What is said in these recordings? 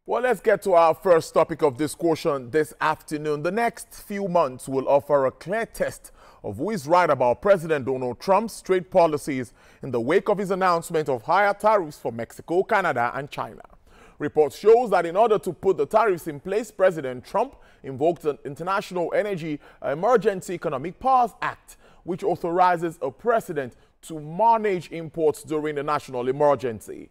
Well, let's get to our first topic of discussion this afternoon. The next few months will offer a clear test of who is right about President Donald Trump's trade policies in the wake of his announcement of higher tariffs for Mexico, Canada, and China. Reports show that in order to put the tariffs in place, President Trump invoked the International Energy Emergency Economic Powers Act, which authorizes a president to manage imports during the national emergency.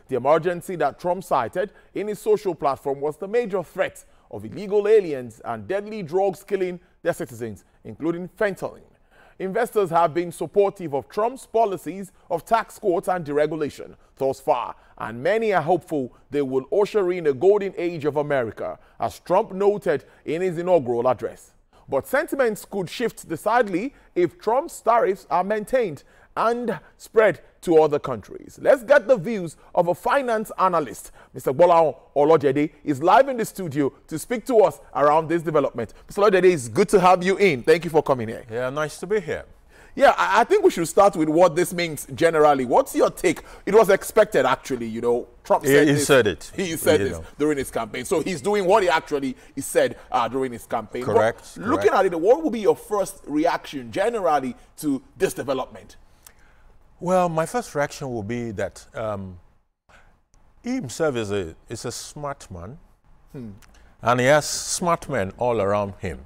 The emergency that Trump cited in his social platform was the major threat of illegal aliens and deadly drugs killing their citizens, including fentanyl. Investors have been supportive of Trump's policies of tax cuts and deregulation thus far, and many are hopeful they will usher in a golden age of America, as Trump noted in his inaugural address. But sentiments could shift decidedly if Trump's tariffs are maintained and spread to other countries. Let's get the views of a finance analyst. Mr. Gbolahan Olojede is live in the studio to speak to us around this development. Mr. Olojede, it's good to have you in. Thank you for coming here. Yeah, nice to be here. Yeah, I think we should start with what this means generally. What's your take? It was expected, actually, you know. Trump said He said it. He said this during his campaign. So he's doing what he said during his campaign. Correct. But looking at it, what would be your first reaction generally to this development? Well, my first reaction will be that he himself is a smart man, and he has smart men all around him.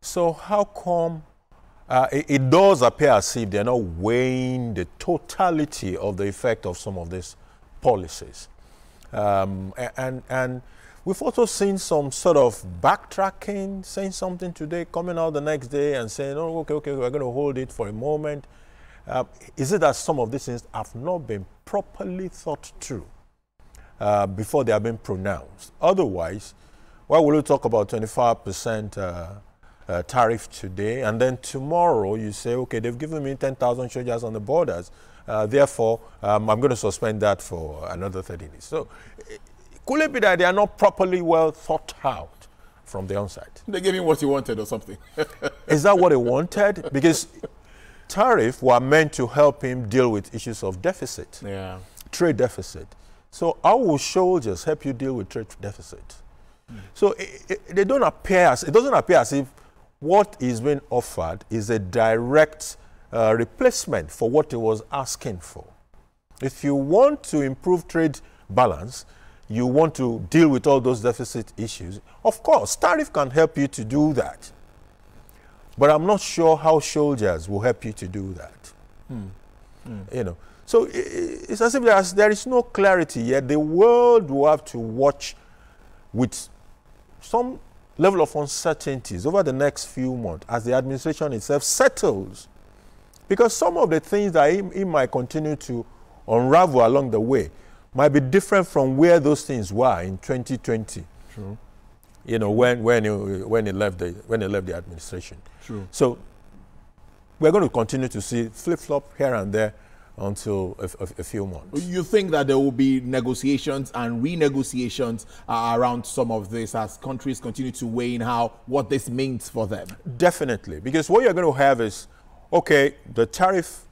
So how come it does appear as if they're not weighing the totality of the effect of some of these policies? And we've also seen some sort of backtracking, saying something today, coming out the next day and saying, oh, okay, we're going to hold it for a moment. Is it that some of these things have not been properly thought through before they have been pronounced? Otherwise, why will you talk about 25% tariff today, and then tomorrow you say, okay, they've given me 10,000 soldiers on the borders, therefore I'm going to suspend that for another 30 days. So could it be that they are not properly well thought out from the onset? They gave him what he wanted or something. Is that what he wanted? Because tariff were meant to help him deal with issues of deficit, trade deficit. So how will soldiers help you deal with trade deficit? So it doesn't appear as if what is being offered is a direct replacement for what he was asking for. If you want to improve trade balance, you want to deal with all those deficit issues, of course, tariff can help you to do that. But I'm not sure how soldiers will help you to do that. You know, so it's as if there is no clarity yet. The world will have to watch with some level of uncertainties over the next few months as the administration itself settles. Because some of the things that he might continue to unravel along the way might be different from where those things were in 2020. True. You know, when he left the administration. True. So we're going to continue to see flip-flop here and there until a few months. You think that there will be negotiations and renegotiations around some of this as countries continue to weigh in what this means for them? Definitely, because what you're going to have is, okay, the tariff.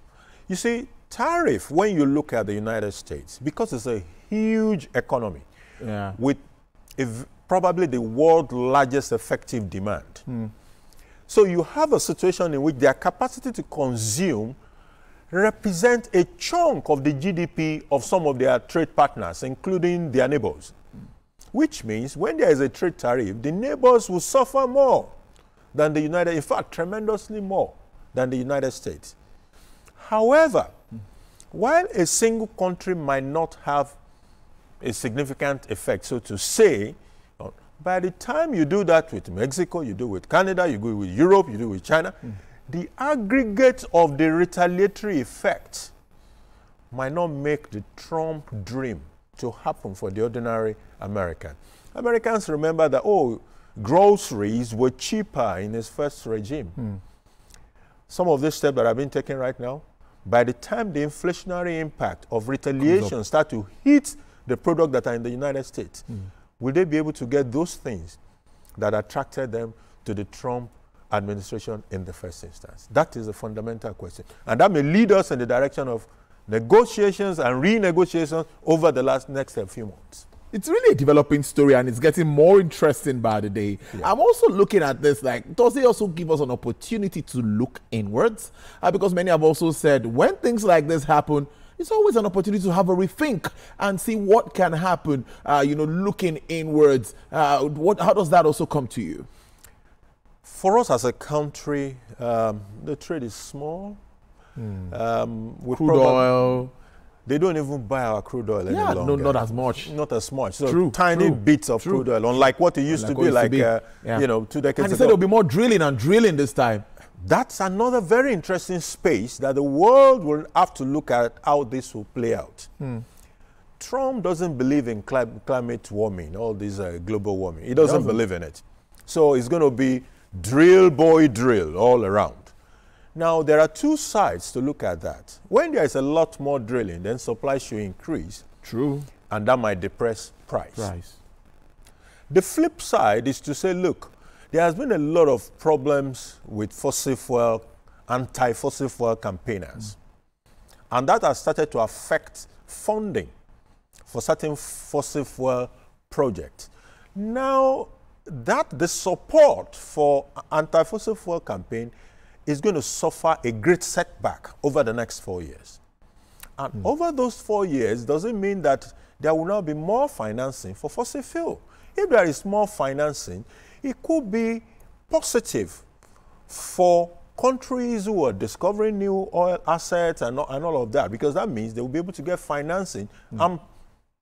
You see, tariff, when you look at the United States, because it's a huge economy with probably the world's largest effective demand. So you have a situation in which their capacity to consume represent a chunk of the GDP of some of their trade partners, including their neighbors. Which means when there is a trade tariff, the neighbors will suffer more than the United States, in fact, tremendously more than the United States. However, while a single country might not have a significant effect, so to say, by the time you do that with Mexico, you do it with Canada, you do it with Europe, you do it with China, the aggregate of the retaliatory effect might not make the Trump dream to happen for the ordinary American. Americans remember that, oh, groceries were cheaper in his first regime. Some of these steps that are being taken right now, by the time the inflationary impact of retaliation start to hit the product that are in the United States, will they be able to get those things that attracted them to the Trump administration in the first instance? That is a fundamental question. And that may lead us in the direction of negotiations and renegotiations over the next few months. it's really a developing story, and it's getting more interesting by the day. Yeah. I'm also looking at this, like, does it also give us an opportunity to look inwards? Because many have also said when things like this happen, it's always an opportunity to have a rethink and see what can happen, looking inwards. How does that also come to you? For us as a country, the trade is small. Crude oil. They don't even buy our crude oil any longer. No, not as much. Not as much. So tiny bits of crude oil, unlike what it used to be, 2 decades ago. And they said there'll be more drilling this time. That's another very interesting space that the world will have to look at how this will play out. Trump doesn't believe in climate warming, all this global warming. He doesn't believe in it. So it's going to be drill, boy, drill all around. Now, there are two sides to look at that. When there is a lot more drilling, then supply should increase. True. And that might depress price. The flip side is to say, look, there has been a lot of problems with fossil fuel, anti-fossil fuel campaigners. And that has started to affect funding for certain fossil fuel projects. Now, the support for anti-fossil fuel campaign is going to suffer a great setback over the next 4 years. And over those 4 years, does it mean that there will now be more financing for fossil fuel? If there is more financing, it could be positive for countries who are discovering new oil assets and all of that, because that means they will be able to get financing and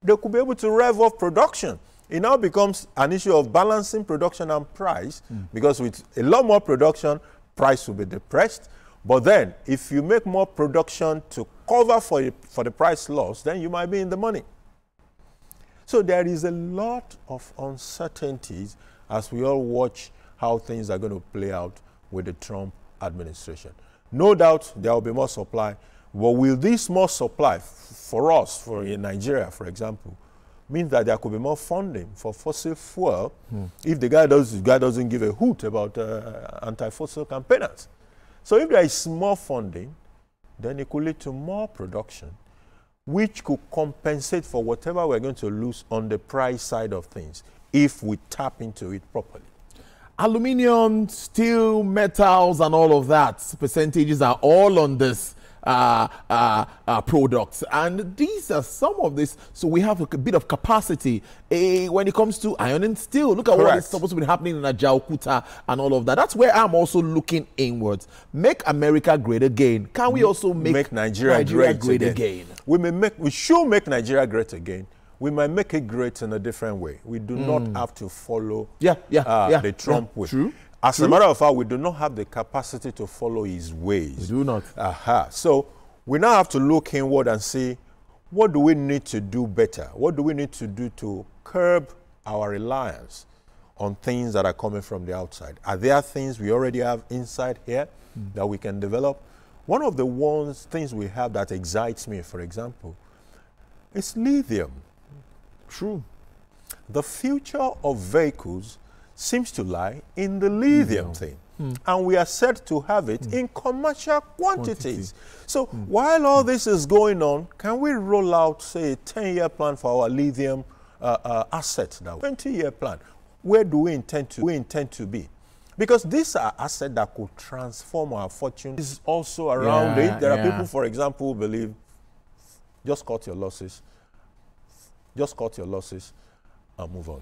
they could be able to rev up production. It now becomes an issue of balancing production and price, because with a lot more production, price will be depressed. But then, if you make more production to cover for the price loss, then you might be in the money. So there is a lot of uncertainties as we all watch how things are going to play out with the Trump administration. No doubt there will be more supply. But will this more supply for us, for in Nigeria, for example, means that there could be more funding for fossil fuel if the guy doesn't give a hoot about anti-fossil campaigners? So if there is more funding, then it could lead to more production, which could compensate for whatever we're going to lose on the price side of things if we tap into it properly. Aluminium, steel, metals, and all of that, percentages are all on this products, and these are some of this. So we have a bit of capacity when it comes to iron and steel. Look at what is supposed to be happening in Ajaokuta and all of that. That's where I'm also looking inwards. Make America great again. Can we also make Nigeria great again? We should make Nigeria great again. We might make it great in a different way. We do not have to follow the Trump way. True. As a matter of fact, we do not have the capacity to follow his ways. We do not. So we now have to look inward and see, what do we need to do better? What do we need to do to curb our reliance on things that are coming from the outside? Are there things we already have inside here that we can develop? One of the things we have that excites me, for example, is lithium. True. The future of vehicles seems to lie in the lithium thing. And we are set to have it in commercial quantities. So while all this is going on, can we roll out, say, a 10-year plan for our lithium asset now? 20-year plan. Where do we intend to be? Because these are assets that could transform our fortune. This is also around it. There are people, for example, who believe, just cut your losses. Just cut your losses and move on.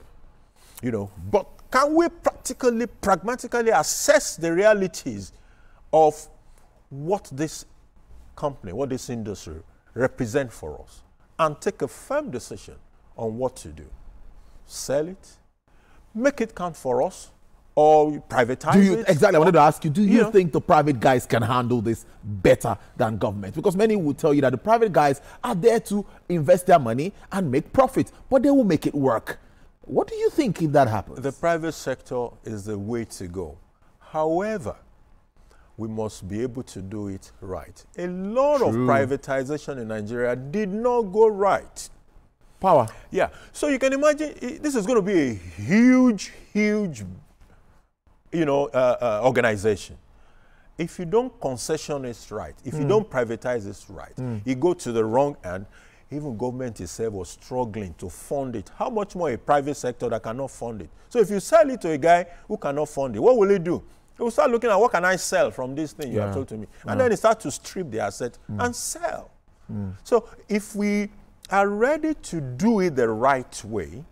But can we pragmatically assess the realities of what this company, what this industry represent for us, and take a firm decision on what to do? Sell it, make it count for us, or privatize it? Exactly, I wanted to ask you, do you think the private guys can handle this better than government? Because many will tell you that the private guys are there to invest their money and make profit, but they will make it work. What do you think if that happens? The private sector is the way to go. However, we must be able to do it right. A lot of privatization in Nigeria did not go right. Power. Yeah. So you can imagine, this is going to be a huge organization. If you don't concession it right, if you don't privatize it right, you go to the wrong end, even government itself was struggling to fund it. How much more a private sector that cannot fund it? So if you sell it to a guy who cannot fund it, what will he do? He will start looking at what can I sell from this thing you have told to me. And then he starts to strip the asset and sell. So if we are ready to do it the right way,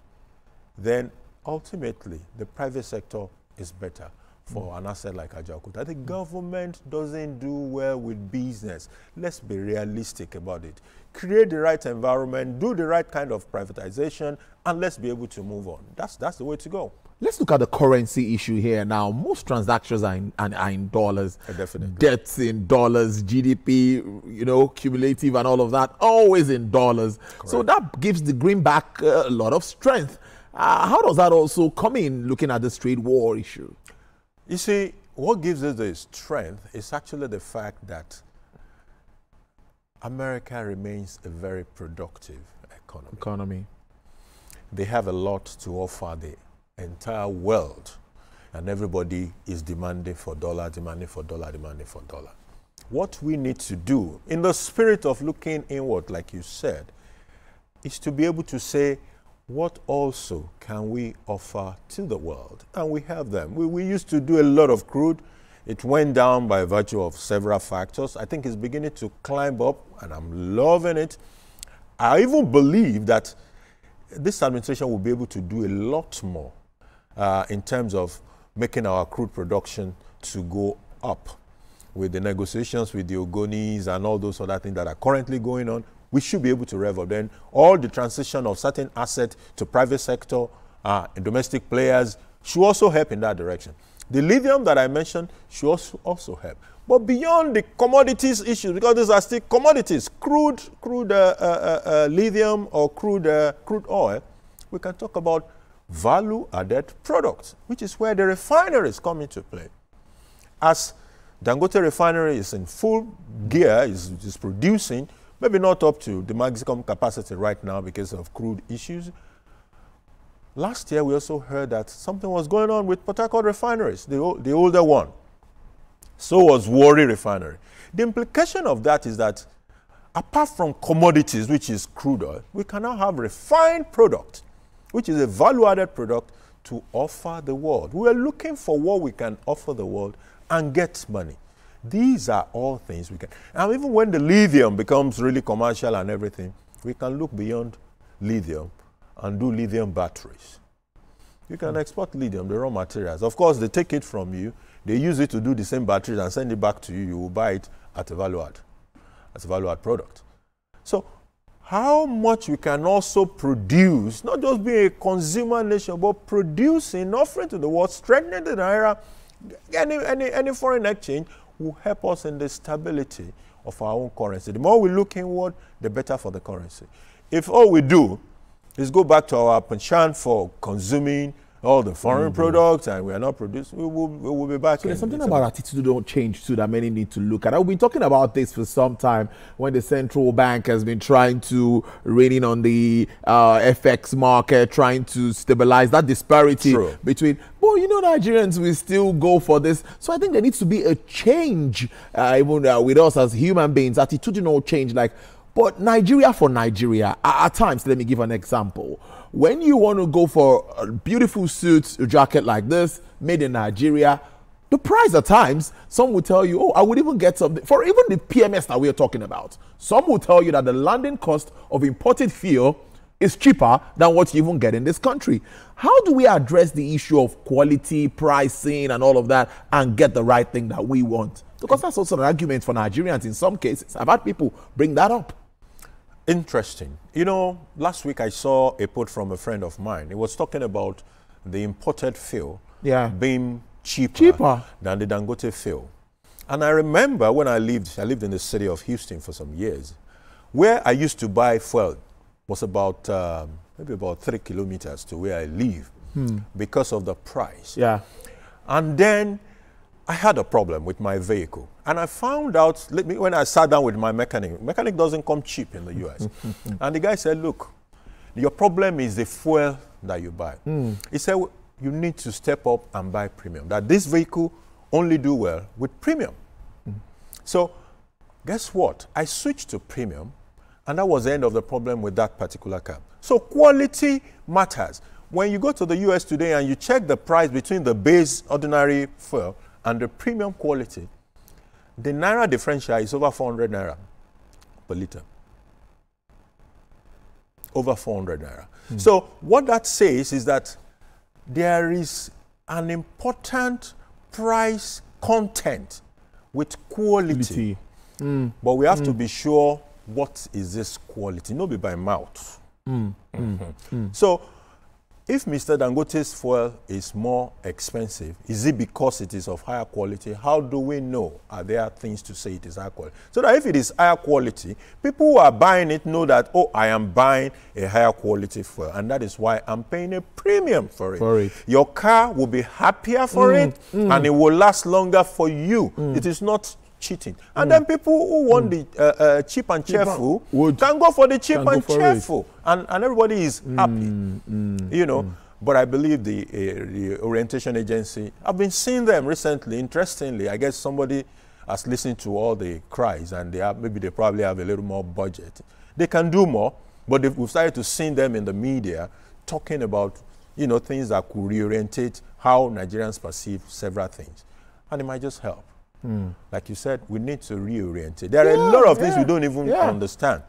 then ultimately the private sector is better for an asset like Ajaokuta. The government doesn't do well with business. Let's be realistic about it. Create the right environment, do the right kind of privatization, and let's be able to move on. That's the way to go. Let's look at the currency issue here now. Most transactions are in dollars. Definitely. Debts in dollars, GDP, you know, cumulative and all of that, always in dollars. Correct. So that gives the greenback a lot of strength. How does that also come in looking at this trade war issue? You see, what gives us the strength is actually the fact that America remains a very productive economy. They have a lot to offer the entire world, and everybody is demanding for dollar, demanding for dollar, demanding for dollar. What we need to do, in the spirit of looking inward, like you said, is to be able to say, what also can we offer to the world? And we have them. We used to do a lot of crude. It went down by virtue of several factors. I think it's beginning to climb up, and I'm loving it. I even believe that this administration will be able to do a lot more in terms of making our crude production to go up. With the negotiations with the Ogonis and all those other things that are currently going on, we should be able to rev up. Then all the transition of certain assets to private sector and domestic players should also help in that direction. The lithium that I mentioned should also help. But beyond the commodities issue, because these are still commodities, crude lithium or crude oil, we can talk about value-added products, which is where the refineries come into play. As Dangote refinery is in full gear, is producing, maybe not up to the maximum capacity right now because of crude issues. Last year, we also heard that something was going on with Port Harcourt refineries, the older one. So was Warri refinery. The implication of that is that apart from commodities, which is crude oil, we can now have refined product, which is a value-added product to offer the world. We are looking for what we can offer the world and get money. These are all things we can. And even when the lithium becomes really commercial and everything, we can look beyond lithium and do lithium batteries. You can export lithium, the raw materials. Of course, they take it from you. They use it to do the same batteries and send it back to you. You will buy it at a value-add product. So how much we can also produce, not just be a consumer nation, but producing, offering to the world, strengthening the naira, any foreign exchange will help us in the stability of our own currency. The more we look inward, the better for the currency. If all we do is go back to our penchant for consuming all the foreign products and we are not producing, we will be back. So there's something about attitudinal change too that many need to look at. I've been talking about this for some time when the central bank has been trying to rein in on the FX market, trying to stabilize that disparity between, well, you know, Nigerians will still go for this. So I think there needs to be a change, even with us as human beings, attitudinal change, like, but Nigeria for Nigeria. At times, let me give an example. When you want to go for a beautiful suit, a jacket like this, made in Nigeria, the price at times, some will tell you, oh, I would even get something, for even the PMS that we are talking about. Some will tell you that the landing cost of imported fuel is cheaper than what you even get in this country. How do we address the issue of quality, pricing, and all of that, and get the right thing that we want? Because that's also an argument for Nigerians in some cases. I've had people bring that up. Interesting. You know, last week I saw a post from a friend of mine. He was talking about the imported fuel being cheaper than the Dangote fuel. And I remember when I lived in the city of Houston for some years, where I used to buy fuel was about maybe about 3 kilometers to where I live because of the price. Yeah. And then I had a problem with my vehicle. And I found out, when I sat down with my mechanic doesn't come cheap in the US. And the guy said, look, your problem is the fuel that you buy. He said, well, you need to step up and buy premium. That this vehicle only do well with premium. So guess what? I switched to premium. And that was the end of the problem with that particular cab. So quality matters. When you go to the US today and you check the price between the base ordinary fuel and the premium quality, the Naira differential is over 400 Naira per liter. Over 400 Naira. So what that says is that there is an important price content with quality. But we have to be sure what is this quality, not be by mouth. So if Mr. Dangote's fuel is more expensive, is it because it is of higher quality? How do we know? Are there things to say it is higher quality? So that if it is higher quality, people who are buying it know that, oh, I am buying a higher quality fuel, and that is why I'm paying a premium for it. Your car will be happier for it, and it will last longer for you. It is not cheating. And then people who want the cheap and cheerful can go for the cheap and cheerful. And everybody is happy, you know. But I believe the orientation agency, I've been seeing them recently, interestingly. I guess somebody has listened to all the cries and maybe they probably have a little more budget. They can do more, but we've started to see them in the media talking about, you know, things that could reorientate how Nigerians perceive several things. And it might just help. Like you said, we need to reorient it. There are a lot of things we don't even understand.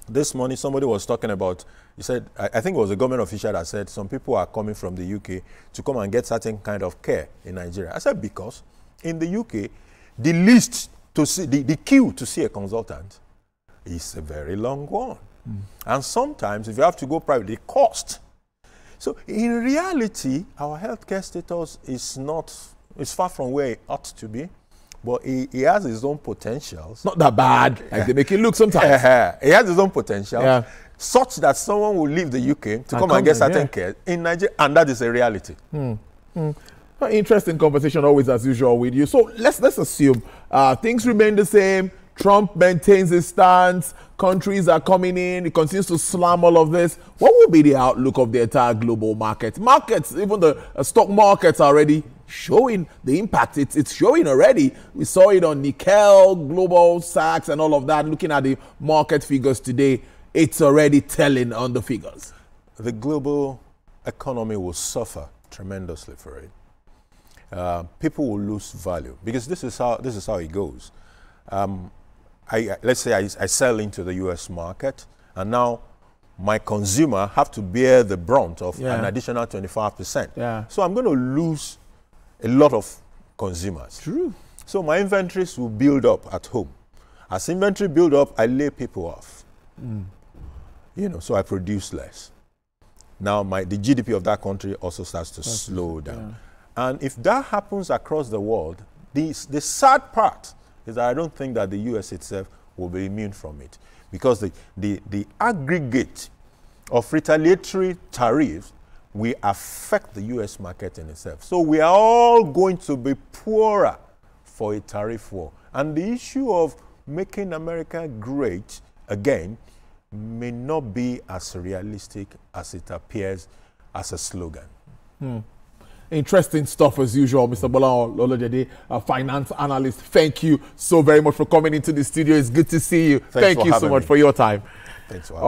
This morning, somebody was talking about, he said, I think it was a government official that said some people are coming from the UK to come and get certain kind of care in Nigeria. I said, because in the UK, the list to see, the queue to see a consultant is a very long one. And sometimes, if you have to go private, the cost. So in reality, our healthcare status is not, it's far from where it ought to be. But he has his own potentials. Not that bad, like they make it look sometimes. He has his own potential, such that someone will leave the UK to come and get certain care in Nigeria, and that is a reality. Interesting conversation always as usual with you. So let's assume things remain the same. Trump maintains his stance. Countries are coming in. He continues to slam all of this. What will be the outlook of the entire global market? Markets, even the stock markets are already showing the impact. It's showing already. We saw it on Nickel, Global, Sachs, and all of that. Looking at the market figures today, it's already telling on the figures. The global economy will suffer tremendously for it. People will lose value because this is how it goes. Let's say I sell into the U.S. market, and now my consumer have to bear the brunt of an additional 25%. So I'm going to lose a lot of consumers. True. So my inventories will build up at home. As inventory build up, I lay people off. You know, so I produce less. Now the GDP of that country also starts to slow down. And if that happens across the world, the sad part is that I don't think that the U.S. itself will be immune from it, because the aggregate of retaliatory tariffs will affect the U.S. market in itself. So we are all going to be poorer for a tariff war. And the issue of making America great again may not be as realistic as it appears as a slogan. Interesting stuff as usual, Mr. Gbolahan Olojede, a finance analyst. Thank you so very much for coming into the studio. It's good to see you. Thank you so much for your time. Thanks for having me.